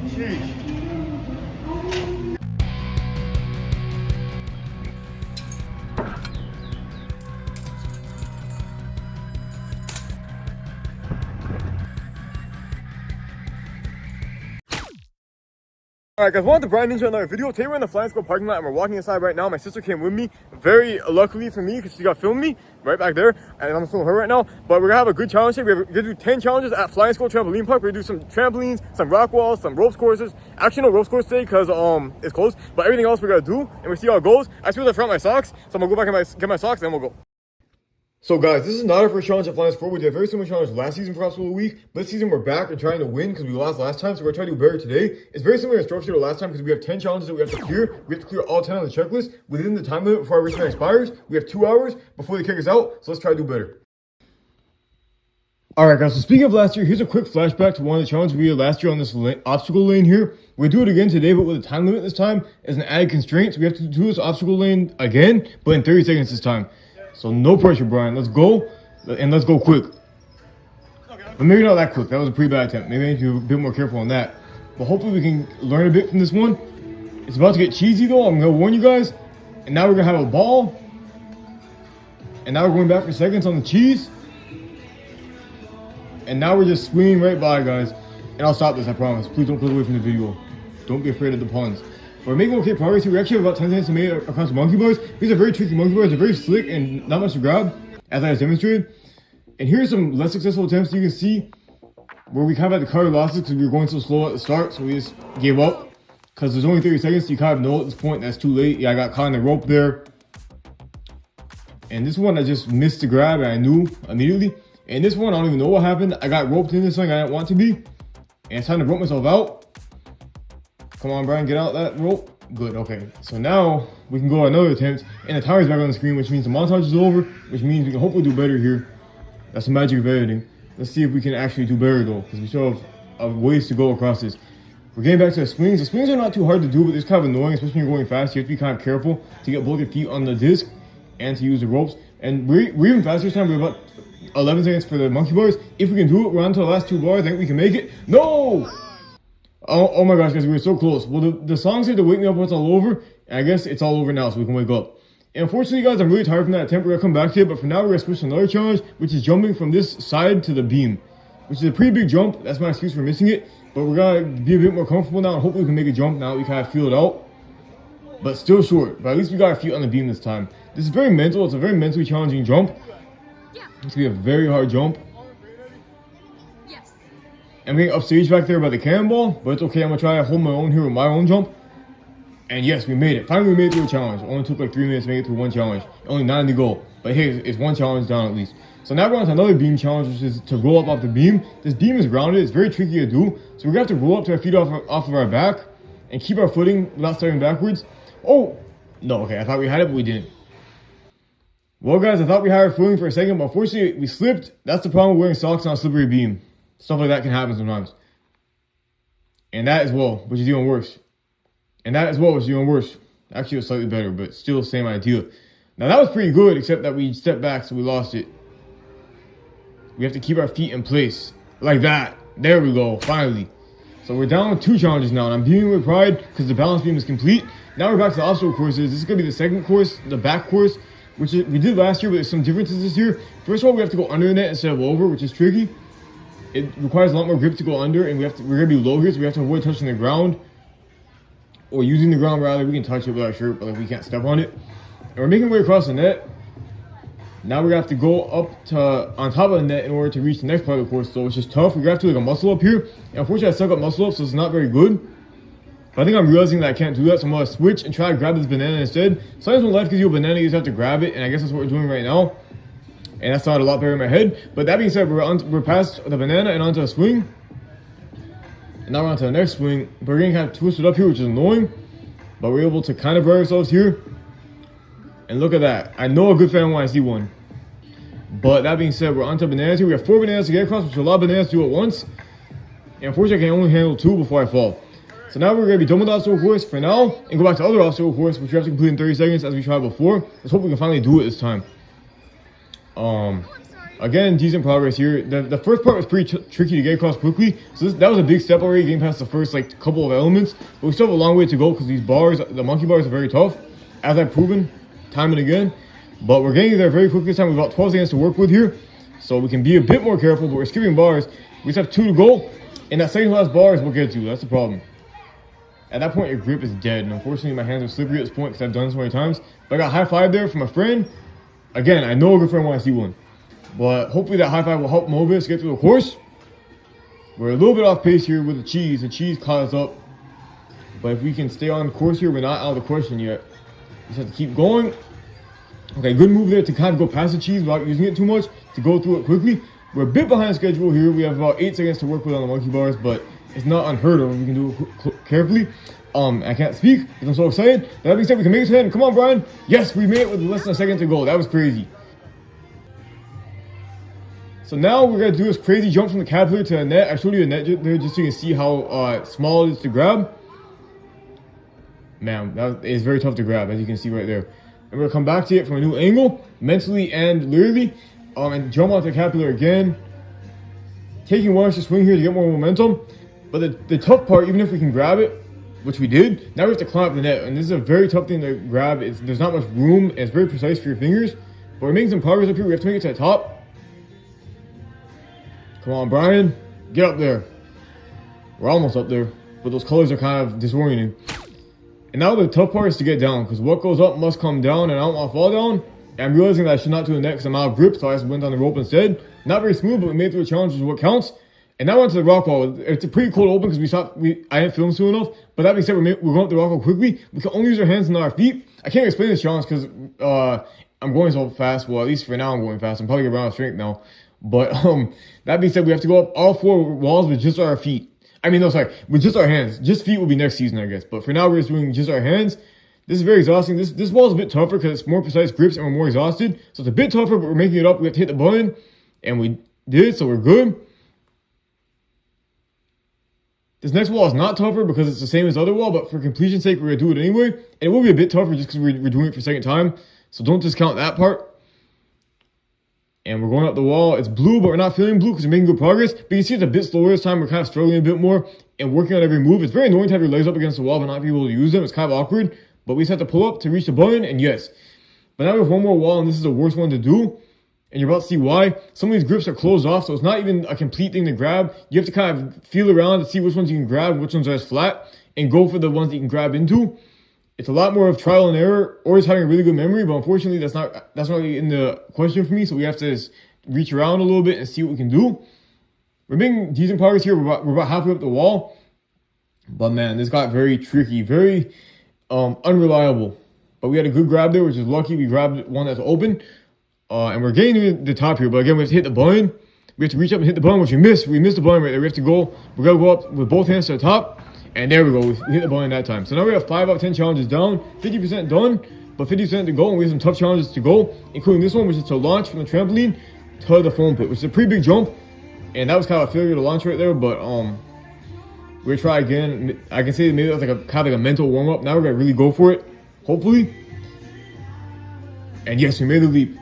Sheesh. Alright guys, welcome to Brian Ninja another video. Today we're in the Flying Squirrel parking lot and we're walking inside right now. My sister came with me, very luckily for me because she got filmed me right back there and I'm filming her right now. But we're gonna have a good challenge today. We're gonna do 10 challenges at Flying Squirrel Trampoline Park. We're gonna do some trampolines, some rock walls, some ropes courses. Actually no ropes course today because it's closed, but everything else we're gonna do and we'll see how it goes. I still have to front my socks, so I'm gonna go back and get my socks and then we'll go. So guys, this is not our first challenge at Flying Squirrel. We did a very similar challenge last season for Hospital Week. But this season we're back and trying to win because we lost last time. So we're trying to do better today. It's very similar in structure to last time because we have 10 challenges that we have to clear. We have to clear all 10 on the checklist within the time limit before our race time expires. We have 2 hours before they kick us out. So let's try to do better. Alright guys, so speaking of last year, here's a quick flashback to one of the challenges we did last year on this obstacle lane here. We'll do it again today, but with a time limit this time as an added constraint. So we have to do this obstacle lane again, but in 30 seconds this time. So no pressure, Brian. Let's go. And let's go quick. But maybe not that quick. That was a pretty bad attempt. Maybe I need to be a bit more careful on that. But hopefully we can learn a bit from this one. It's about to get cheesy though. I'm going to warn you guys. And now we're going to have a ball. And now we're going back for seconds on the cheese. And now we're just swinging right by, guys. And I'll stop this, I promise. Please don't click away from the video. Don't be afraid of the puns. We're making okay progress here. We actually have about 10 seconds to make it across the monkey bars. These are very tricky monkey bars. They're very slick and not much to grab, as I have demonstrated. And here's some less successful attempts you can see where we kind of had to cover losses because we were going so slow at the start, so we just gave up. Because there's only 30 seconds, so you kind of know at this point that's too late. Yeah, I got caught in the rope there. And this one I just missed the grab and I knew immediately. And this one, I don't even know what happened. I got roped in this thing I didn't want to be. And it's time to rope myself out. Come on, Brian, get out that rope. Good, okay. So now we can go on another attempt, and the timer's back on the screen, which means the montage is over, which means we can hopefully do better here. That's the magic of editing. Let's see if we can actually do better though, because we still have ways to go across this. We're getting back to the swings. The swings are not too hard to do, but it's kind of annoying, especially when you're going fast. You have to be kind of careful to get both your feet on the disc and to use the ropes. And we're even faster this time. We're about 11 seconds for the monkey bars. If we can do it, we're on to the last 2 bars. I think we can make it. No! Oh my gosh, guys, we were so close. Well, the song said to wake me up when it's all over, and I guess it's all over now, so we can wake up. And unfortunately, guys, I'm really tired from that attempt. We're gonna come back to it, but for now, we're gonna switch to another challenge, which is jumping from this side to the beam, which is a pretty big jump. That's my excuse for missing it, but we're gonna be a bit more comfortable now, and hopefully we can make a jump now that we kind of feel it out. But still short, but at least we got our feet on the beam this time. This is very mental. It's a very mentally challenging jump. It's gonna be a very hard jump. I'm getting upstage back there by the cannonball, but it's okay. I'm gonna try to hold my own here with my own jump. And yes, we made it. Finally, we made it through a challenge. It only took like 3 minutes to make it through one challenge. Only 9 to go. But hey, it's one challenge down at least. So now we're on to another beam challenge, which is to roll up off the beam. This beam is rounded. It's very tricky to do. So we're gonna have to roll up to our feet off of our back and keep our footing without starting backwards. Oh, no, okay. I thought we had it, but we didn't. Well, guys, I thought we had our footing for a second, but unfortunately, we slipped. That's the problem with wearing socks on a slippery beam. Stuff like that can happen sometimes. And that as well, which is even worse. And that as well, which is even worse. Actually, it was slightly better, but still same idea. Now, that was pretty good, except that we stepped back, so we lost it. We have to keep our feet in place. Like that. There we go, finally. So we're down with 2 challenges now, and I'm beaming with pride because the balance beam is complete. Now we're back to the obstacle courses. This is going to be the second course, the back course, which we did last year, but there's some differences this year. First of all, we have to go under the net instead of over, which is tricky. It requires a lot more grip to go under, and we're gonna be low here, so we have to avoid touching the ground, or using the ground rather. We can touch it with our shirt, but like we can't step on it. And we're making our way across the net. Now we're gonna have to go up to on top of the net in order to reach the next part of the course, so it's just tough. We're gonna have to do like a muscle up here. And unfortunately, I suck up muscle up, so it's not very good. But I think I'm realizing that I can't do that, so I'm gonna switch and try to grab this banana instead. Sometimes when life gives you a banana, you just have to grab it, and I guess that's what we're doing right now. And that sounded a lot better in my head. But that being said, we're past the banana and onto a swing. And now we're on to the next swing. But we're getting kind of twisted up here, which is annoying. But we're able to kind of break ourselves here. And look at that. I know a good fan when I see one. But that being said, we're onto bananas here. We have 4 bananas to get across, which is a lot of bananas to do at once. And unfortunately, I can only handle 2 before I fall. So now we're going to be done with the obstacle course for now. And go back to other obstacle course, which we have to complete in 30 seconds as we tried before. Let's hope we can finally do it this time. Again, decent progress here. The first part was pretty tricky to get across quickly, so that was a big step already, getting past the first like couple of elements. But we still have a long way to go because these bars, the monkey bars, are very tough, as I've proven time and again. But we're getting there very quickly this time. We've got 12 seconds to work with here, so we can be a bit more careful. But we're skipping bars. We just have 2 to go, and that second to last bar is what gets you. That's the problem. At that point, your grip is dead, and unfortunately, my hands are slippery at this point because I've done this so many times. But I got a high five there from a friend. Again, I know a good friend when I see one. But hopefully that high five will help Mobius get through the course. We're a little bit off pace here with the cheese. The cheese caught us up. But if we can stay on course here, we're not out of the question yet. Just have to keep going. Okay, good move there to kind of go past the cheese without using it too much, to go through it quickly. We're a bit behind schedule here. We have about 8 seconds to work with on the monkey bars, but it's not unheard of. We can do it carefully. I can't speak because I'm so excited. That being said, we can make it to the end. Come on, Brian. Yes, we made it with less than a second to go. That was crazy. So now we're going to do this crazy jump from the caterpillar to the net. I showed you the net there just so you can see how small it is to grab. Man, that is very tough to grab, as you can see right there. And we're going to come back to it from a new angle, mentally and literally, and jump onto the caterpillar again. Taking one extra swing here to get more momentum. But the tough part, even if we can grab it, which we did, now we have to climb up the net. And this is a very tough thing to grab. There's not much room, and it's very precise for your fingers. But we're making some progress up here. We have to make it to the top. Come on, Brian. Get up there. We're almost up there. But those colors are kind of disorienting. And now the tough part is to get down. Because what goes up must come down. And I don't want to fall down. And I'm realizing that I should not do the net because I'm out of grip. So I just went on the rope instead. Not very smooth, but we made it through the challenge, which is what counts. And now we're onto the rock wall. It's a pretty cold open because I didn't film soon enough. But that being said, we're going up the rock wall quickly. We can only use our hands and not our feet. I can't explain this challenge because I'm going so fast. Well, at least for now I'm going fast. I'm probably around of strength now. But that being said, we have to go up all 4 walls with just our feet. I mean, no, sorry, with just our hands. Just feet will be next season, I guess. But for now, we're just doing just our hands. This is very exhausting. This wall is a bit tougher because it's more precise grips and we're more exhausted. So it's a bit tougher, but we're making it up. We have to hit the button, and we did, so we're good. This next wall is not tougher because it's the same as the other wall, but for completion's sake, we're going to do it anyway. And it will be a bit tougher just because we're doing it for a second time. So don't discount that part. And we're going up the wall. It's blue, but we're not feeling blue because we're making good progress. But you can see it's a bit slower this time. We're kind of struggling a bit more and working on every move. It's very annoying to have your legs up against the wall but not be able to use them. It's kind of awkward. But we just have to pull up to reach the button, and yes. But now we have one more wall, and this is the worst one to do. And you're about to see why. Some of these grips are closed off, so it's not even a complete thing to grab. You have to kind of feel around to see which ones you can grab, which ones are just flat, and go for the ones that you can grab into. It's a lot more of trial and error, or just having a really good memory, but unfortunately that's not really in the question for me, so we have to just reach around a little bit and see what we can do. We're making decent progress here. We're about halfway up the wall. But man, this got very tricky, very unreliable. But we had a good grab there, which is lucky. We grabbed one that's open. And we're getting to the top here. But again, we have to hit the button. We have to reach up and hit the button, which we missed. We missed the button right there. We have to go. We're going to go up with both hands to the top. And there we go. We hit the button that time. So now we have 5 out of 10 challenges down. 50% done, but 50% to go. And we have some tough challenges to go, including this one, which is to launch from the trampoline to the foam pit, which is a pretty big jump. And that was kind of a failure to launch right there. But we're going to try again. I can say maybe that was like a kind of like a mental warm-up. Now we're going to really go for it, hopefully. And yes, we made the leap.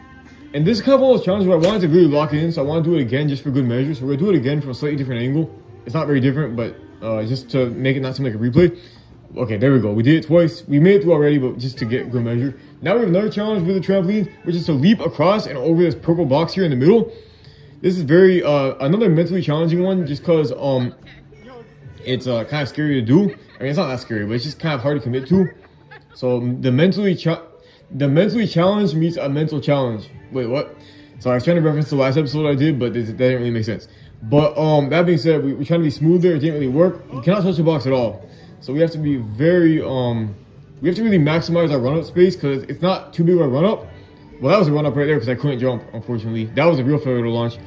And this is kind of one of those challenges where I wanted to really lock it in, so I want to do it again just for good measure. So we're going to do it again from a slightly different angle. It's not very different, but just to make it not seem like a replay. Okay, there we go. We did it twice. We made it through already, but just to get good measure. Now we have another challenge with the trampoline, which is to leap across and over this purple box here in the middle. This is very, another mentally challenging one just because it's kind of scary to do. I mean, it's not that scary, but it's just kind of hard to commit to. So the mentally challenged meets a mental challenge. Wait, what? Sorry, I was trying to reference the last episode I did, but that didn't really make sense. But that being said, we're trying to be smooth there. It didn't really work. You cannot touch the box at all. So we have to be very, we have to really maximize our run-up space because it's not too big of a run-up. Well, that was a run-up right there because I couldn't jump, unfortunately. That was a real failure to launch.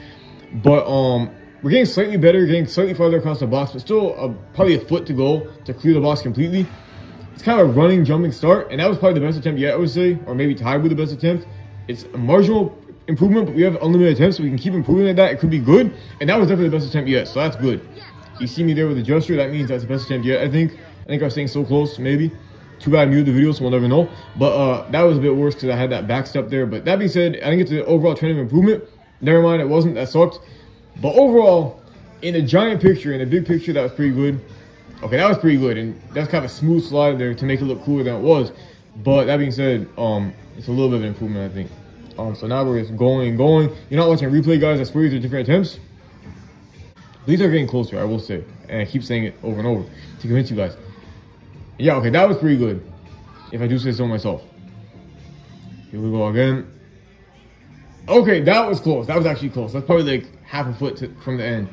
But we're getting slightly better, getting slightly farther across the box, but still probably a foot to go to clear the box completely. It's kind of a running, jumping start, and that was probably the best attempt yet, I would say, or maybe tied with the best attempt. It's a marginal improvement, but we have unlimited attempts, so we can keep improving like that. It could be good, and that was definitely the best attempt yet, so that's good. You see me there with the gesture, that means that's the best attempt yet, I think. I was staying so close, maybe. Too bad I muted the video, so we'll never know. But that was a bit worse because I had that back step there. But that being said, I think it's an overall trend of improvement. Never mind, it wasn't. That sucked. But overall, in the giant picture, in the big picture, that was pretty good. Okay, that was pretty good, and that's kind of a smooth slide there to make it look cooler than it was. But that being said, it's a little bit of an improvement, I think. So now we're just going and going. You're not watching a replay, guys. I swear these are different attempts. These are getting closer, I will say. And I keep saying it over and over to convince you guys. Yeah, okay, that was pretty good. If I do say so myself. Here we go again. Okay, that was close. That was actually close. That's probably like half a foot from the end.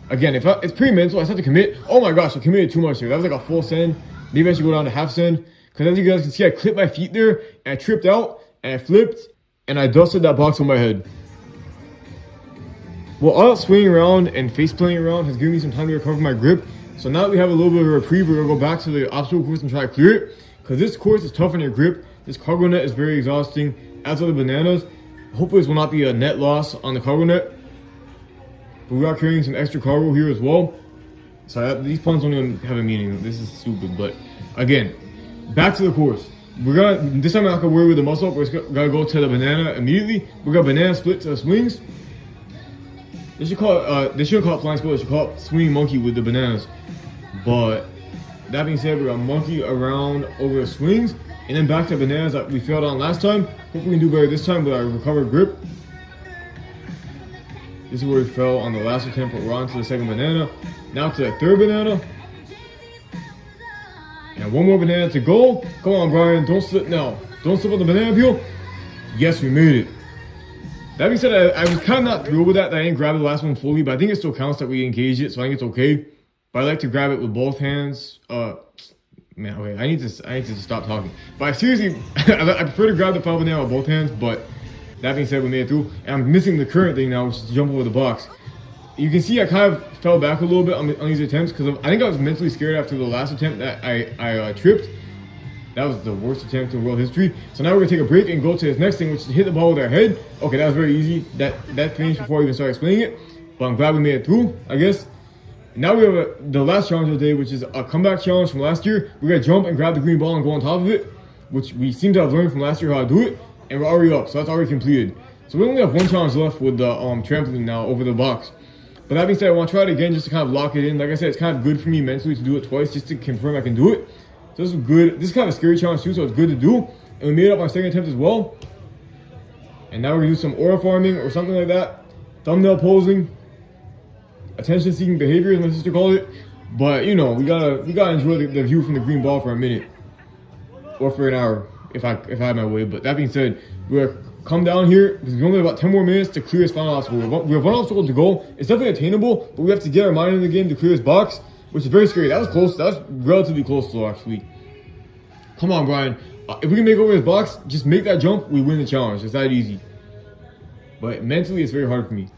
Again, it's pretty mental. I just have to commit. Oh my gosh, I committed too much here. That was like a full send. Maybe I should go down to half send. Because as you guys can see, I clipped my feet there, and I tripped out, and I flipped, and I dusted that box on my head. Well, all that swinging around and face planting around has given me some time to recover my grip. So now that we have a little bit of a reprieve, we're going to go back to the obstacle course and try to clear it. Because this course is tough on your grip. This cargo net is very exhausting, as are the bananas. Hopefully this will not be a net loss on the cargo net. But we are carrying some extra cargo here as well. So these puns don't even have a meaning. This is stupid. But again, back to the course. This time I'm not gonna worry with the muscle up. We're just gonna go to the banana immediately. We got banana split to the swings. They shouldn't call it flying squirrel. They should call it swinging monkey with the bananas. But that being said, we're gonna monkey around over the swings. And then back to bananas that we failed on last time. Hopefully we can do better this time with our recovered grip. This is where we fell on the last attempt, but we're on to the second banana. Now to the third banana. And one more banana to go. Come on, Brian, don't slip now. Don't slip on the banana peel. Yes, we made it. That being said, I was kind of not thrilled with that I didn't grab the last one fully, but I think it still counts that we engaged it, so I think it's okay. But I like to grab it with both hands. Man, okay, I need to stop talking. But I seriously, I prefer to grab the foul banana with both hands, but that being said, we made it through. And I'm missing the current thing now, which is to jump over the box. You can see I kind of fell back a little bit on these attempts because I think I was mentally scared after the last attempt that I tripped. That was the worst attempt in world history. So now we're gonna take a break and go to this next thing, which is to hit the ball with our head. Okay, that was very easy. That finished before I even started explaining it. But I'm glad we made it through, I guess. Now we have the last challenge of the day, which is a comeback challenge from last year. We're gonna jump and grab the green ball and go on top of it, which we seem to have learned from last year how to do it. And we're already up, so that's already completed. So we only have one challenge left with the trampoline now over the box. But that being said, I want to try it again just to kind of lock it in. Like I said, it's kind of good for me mentally to do it twice just to confirm I can do it. So this is good. This is kind of a scary challenge too, so it's good to do. And we made it up on our second attempt as well. And now we're gonna do some aura farming or something like that. Thumbnail posing. Attention-seeking behavior, as my sister called it. But you know, we gotta enjoy the view from the green ball for a minute. Or for an hour, if I had my way. But that being said, we're gonna come down here because we only have about 10 more minutes to clear this final obstacle. We have one obstacle to go. It's definitely attainable, but we have to get our mind in the game to clear this box, which is very scary. That was close. That was relatively close though, actually. Come on, Brian. If we can make over this box, just make that jump, we win the challenge. It's that easy. But mentally, it's very hard for me.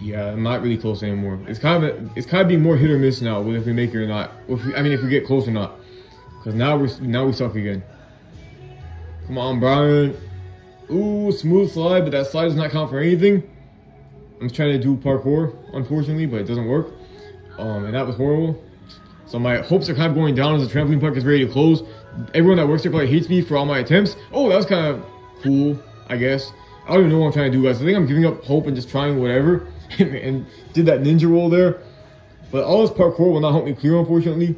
Yeah, I'm not really close anymore. It's kind of being more hit or miss now, whether if we make it or not. If we get close or not. Because now we suck again. Come on, Brian. Ooh, smooth slide, but that slide does not count for anything. I'm trying to do parkour, unfortunately, but it doesn't work. And that was horrible. So my hopes are kind of going down as the trampoline park is ready to close. Everyone that works there probably hates me for all my attempts. Oh, that was kind of cool, I guess. I don't even know what I'm trying to do, guys. I think I'm giving up hope and just trying whatever. And did that ninja roll there. But all this parkour will not help me clear, unfortunately.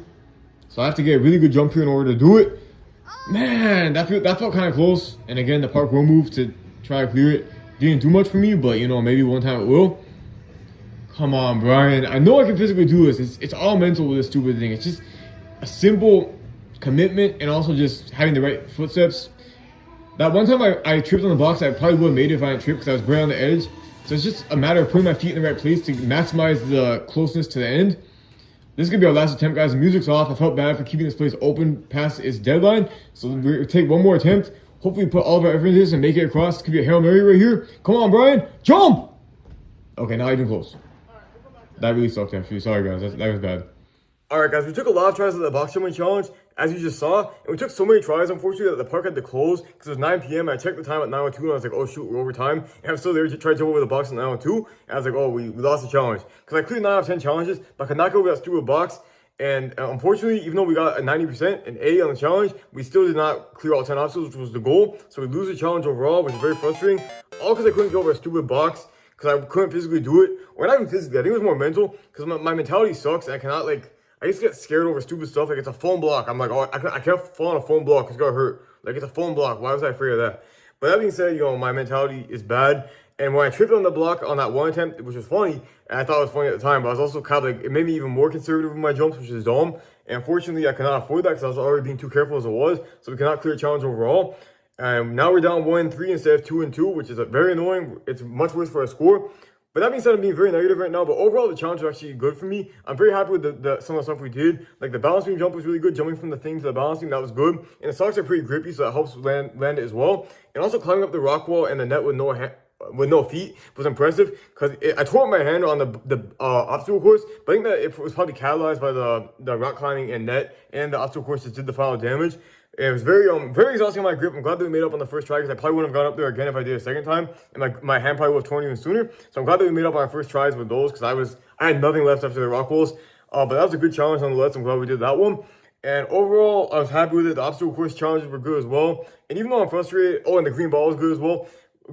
So I have to get a really good jump here in order to do it. Man, that felt kind of close. And again, the parkour move to try to clear it didn't do much for me, but you know, maybe one time it will. Come on, Brian. I know I can physically do this. It's all mental with this stupid thing. It's just a simple commitment and also just having the right footsteps. That one time I tripped on the box, I probably would have made it if I hadn't tripped because I was right on the edge. So it's just a matter of putting my feet in the right place to maximize the closeness to the end. This is going to be our last attempt, guys. The music's off. I felt bad for keeping this place open past its deadline. So we're going to take one more attempt. Hopefully put all of our effort into this and make it across. This could be a Hail Mary right here. Come on, Brian. Jump! Okay, now even close. That really sucked, actually. Sorry, guys. That was bad. Alright, guys. We took a lot of tries at the box jumping challenge, as you just saw. And we took so many tries, unfortunately, that the park had to close because it was 9 p.m. I checked the time at 9:02 and I was like, oh, shoot, we're over time. And I'm still there to try to jump over the box at 9:02. And I was like, oh, we lost the challenge. Because I cleared 9 out of 10 challenges, but I could not go over that stupid box. And unfortunately, even though we got a 90%, an A on the challenge, we still did not clear all 10 obstacles, which was the goal. So we lose the challenge overall, which is very frustrating. All because I couldn't get over a stupid box, because I couldn't physically do it. Or not even physically, I think it was more mental, because my mentality sucks, and I cannot, like, I just get scared over stupid stuff. Like, it's a foam block. I'm like, oh, I can't fall on a foam block because it's gonna hurt. Like, it's a foam block. Why was I afraid of that? But that being said, my mentality is bad. And when I tripped on the block on that one attempt, which was funny, and I thought it was funny at the time, but I was also kind of like, it made me even more conservative with my jumps, which is dumb. And unfortunately, I cannot afford that because I was already being too careful as it was. So we cannot clear a challenge overall. And now we're down 1-3 instead of 2-2, which is very annoying. It's much worse for a score. But that being said, I'm being very negative right now. But overall, the challenge was actually good for me. I'm very happy with some of the stuff we did. Like the balance beam jump was really good. Jumping from the thing to the balance beam, that was good. And the socks are pretty grippy, so that helps land it as well. And also climbing up the rock wall and the net with no feet was impressive, because I tore up my hand on the obstacle course, but I think that it was probably catalyzed by the rock climbing and net, and the obstacle course just did the final damage. It was very exhausting on my grip. I'm glad that we made up on the first try, because I probably wouldn't have gone up there again if I did a second time, and my hand probably would have torn even sooner. So I'm glad that we made up on our first tries with those, because I had nothing left after the rock walls. But that was a good challenge nonetheless. I'm glad we did that one. And overall, I was happy with it. The obstacle course challenges were good as well. And even though I'm frustrated, and the green ball was good as well.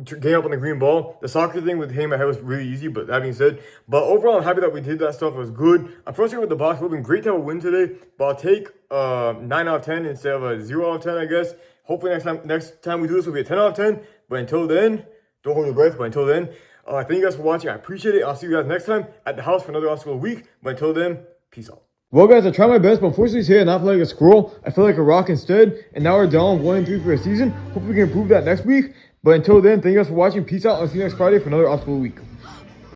Getting up on the green ball. The soccer thing with hitting my head was really easy, but that being said, but overall, I'm happy that we did that stuff. It was good. I'm frustrated with the box. It would have been great to have a win today, but I'll take 9 out of 10 instead of a 0 out of 10, I guess. Hopefully next time we do this will be a 10 out of 10. But until then, don't hold your breath. But until then, thank you guys for watching. I appreciate it. I'll see you guys next time at the house for another obstacle week. But until then, peace out. Well, guys, I tried my best, but unfortunately today I not feel like a squirrel. I feel like a rock instead, and now we're down 1-3 for a season. Hopefully we can improve that next week. But until then, thank you guys for watching. Peace out. I'll see you next Friday for another obstacle week.